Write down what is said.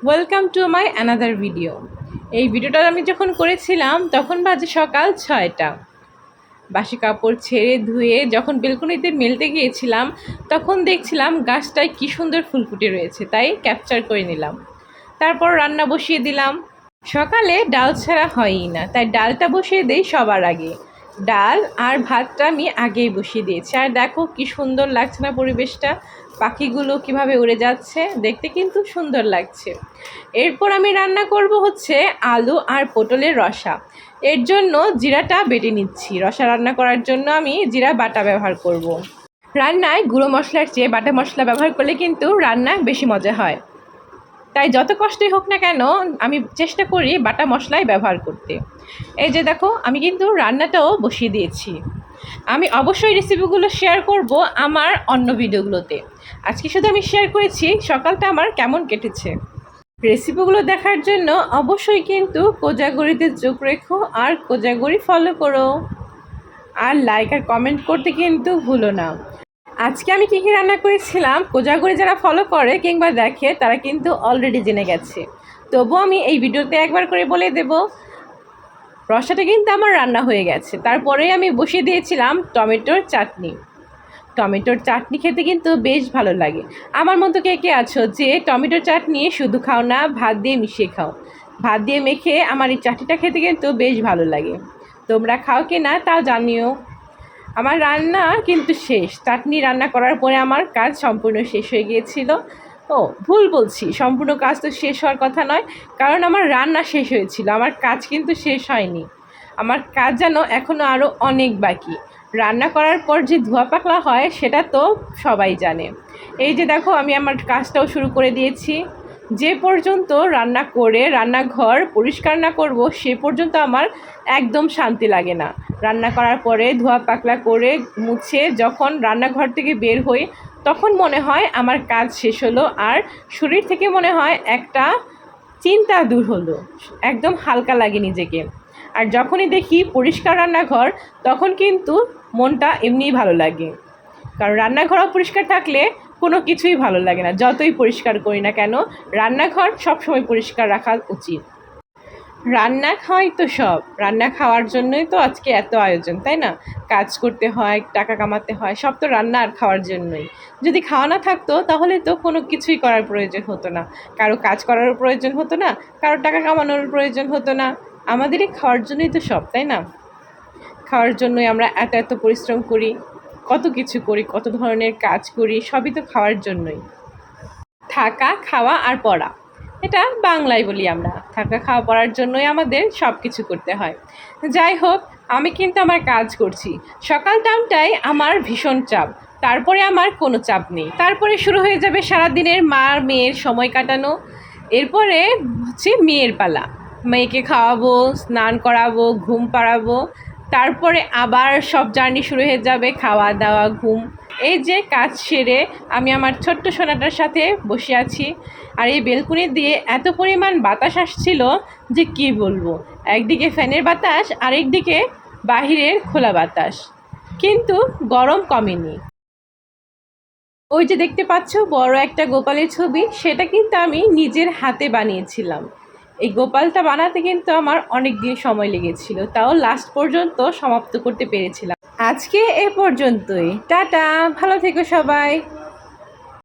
Welcome to my another video. এই ভিডিওটা আমি যখন করেছিলাম তখন বাজে সকাল 6টা। বাসি কাপড় ছেড়ে ধুয়ে যখন বেলকনিতে মেলতে গিয়েছিলাম তখন দেখছিলাম গাছটায় কী সুন্দর ফুল ফুটে রয়েছে, তাই ক্যাপচার করে নিলাম। তারপর রান্না বসিয়ে দিলাম। সকালে ডাল ছাড়া হয়ই না, তাই ডালটা বসিয়ে দেই সবার আগে। ডাল আর ভাতটা আমি আগেই বসিয়ে দিয়েছি। আর দেখো কি সুন্দর লাগছে না পরিবেশটা, পাখিগুলো কিভাবে উড়ে যাচ্ছে, দেখতে কিন্তু সুন্দর লাগছে। এরপর আমি রান্না করব হচ্ছে আলু আর পটলের রসা। এর জন্য জিরাটা বেটে নিচ্ছি। রসা রান্না করার জন্য আমি জিরা বাটা ব্যবহার করব। রান্নায় গুঁড়ো মশলার চেয়ে বাটা মশলা ব্যবহার করলে কিন্তু রান্না বেশি মজা হয়, তাই যত কষ্টই হোক না কেন আমি চেষ্টা করি বাটা মশলাই ব্যবহার করতে। এই যে দেখো, আমি কিন্তু রান্নাটাও বসিয়ে দিয়েছি। আমি অবশ্যই রেসিপিগুলো শেয়ার করব আমার অন্য ভিডিওগুলোতে। আজকে শুধু আমি শেয়ার করেছি সকালটা আমার কেমন কেটেছে। রেসিপিগুলো দেখার জন্য অবশ্যই কিন্তু কোজাগরিতে চোখ রেখো আর কোজাগরি ফলো করো, আর লাইক আর কমেন্ট করতে কিন্তু ভুলো না। আজকে আমি কী কী রান্না করেছিলাম কোজাগরি যারা ফলো করে কিংবা দেখে তারা কিন্তু অলরেডি জেনে গেছে, তবুও আমি এই ভিডিওতে একবার করে বলে দেব। রসাটা কিন্তু আমার রান্না হয়ে গেছে। তারপরেই আমি বসিয়ে দিয়েছিলাম টমেটোর চাটনি। টমেটোর চাটনি খেতে কিন্তু বেশ ভালো লাগে। আমার মতো কে কে আছো যে টমেটোর চাটনি শুধু খাও না, ভাত দিয়ে মিশিয়ে খাও? ভাত দিয়ে মেখে আমার এই চাটনিটা খেতে কিন্তু বেশ ভালো লাগে। তোমরা খাও কি না তাও জানিও। আমার রান্না কিন্তু শেষ। চাটনি রান্না করার পরে আমার কাজ সম্পূর্ণ শেষ হয়ে গিয়েছিল। ও ভুল বলছি, সম্পূর্ণ কাজ তো শেষ হওয়ার কথা নয়, কারণ আমার রান্না শেষ হয়েছিল, আমার কাজ কিন্তু শেষ হয়নি। আমার কাজ যেন এখনও আরও অনেক বাকি। রান্না করার পর যে ধোয়া পাকলা হয় সেটা তো সবাই জানে। এই যে দেখো, আমি আমার কাজটাও শুরু করে দিয়েছি। যে পর্যন্ত রান্না করে রান্নাঘর পরিষ্কার না করব সে পর্যন্ত আমার একদম শান্তি লাগে না। রান্না করার পরে ধোয়া পাকলা করে মুছে যখন রান্নাঘর থেকে বের হই তখন মনে হয় আমার কাজ শেষ হলো, আর শরীর থেকে মনে হয় একটা চিন্তা দূর হলো, একদম হালকা লাগে নিজেকে। আর যখনই দেখি পরিষ্কার রান্নাঘর তখন কিন্তু মনটা এমনিই ভালো লাগে, কারণ রান্নাঘর অপরিষ্কার থাকলে কোনো কিছুই ভালো লাগে না। যতই পরিষ্কার করি না কেন, রান্নাঘর সবসময় পরিষ্কার রাখা উচিত। রান্না খাওয়াই তো সব, রান্না খাওয়ার জন্যই তো আজকে এত আয়োজন, তাই না? কাজ করতে হয়, টাকা কামাতে হয়, সব তো রান্না আর খাওয়ার জন্যই। যদি খাওয়া না থাকতো তাহলে তো কোনো কিছুই করার প্রয়োজন হতো না, কারো কাজ করার প্রয়োজন হতো না, কারো টাকা কামানোর প্রয়োজন হতো না। আমাদেরই খাওয়ার জন্যই তো সব, তাই না? খাওয়ার জন্যই আমরা এত এত পরিশ্রম করি, কত কিছু করি, কত ধরনের কাজ করি, সবই তো খাওয়ার জন্যই। থাকা, খাওয়া আর পড়া, এটা বাংলায় বলি আমরা। থাকা, খাওয়া, পড়ার জন্যই আমাদের সব কিছু করতে হয়। যাই হোক, আমি কিন্তু আমার কাজ করছি। সকাল টাইমটাই আমার ভীষণ চাপ, তারপরে আমার কোনো চাপ নেই। তারপরে শুরু হয়ে যাবে সারাদিনের মা মেয়ের সময় কাটানো। এরপরে হচ্ছে মেয়ের পালা। মেয়েকে খাওয়াবো, স্নান করাবো, ঘুম পাড়াবো। তারপরে আবার সব জার্নি শুরু হয়ে যাবে, খাওয়া দাওয়া, ঘুম। এই যে কাজ সেরে আমি আমার ছোট্ট সোনাটার সাথে বসে আছি, আর এই বেলকুনি দিয়ে এত পরিমাণ বাতাস আসছিল যে কি বলবো। একদিকে ফ্যানের বাতাস, আরেকদিকে বাহিরের খোলা বাতাস, কিন্তু গরম কমেনি। ওই যে দেখতে পাচ্ছ বড় একটা গোপালের ছবি, সেটা কিন্তু আমি নিজের হাতে বানিয়েছিলাম। এই গোপালটা বানাতে কিন্তু আমার অনেক দিন সময় লেগেছিল, তাও লাস্ট পর্যন্ত সমাপ্ত করতে পেরেছিলাম। আজকে এ পর্যন্তই, টাটা, ভালো থেকো সবাই।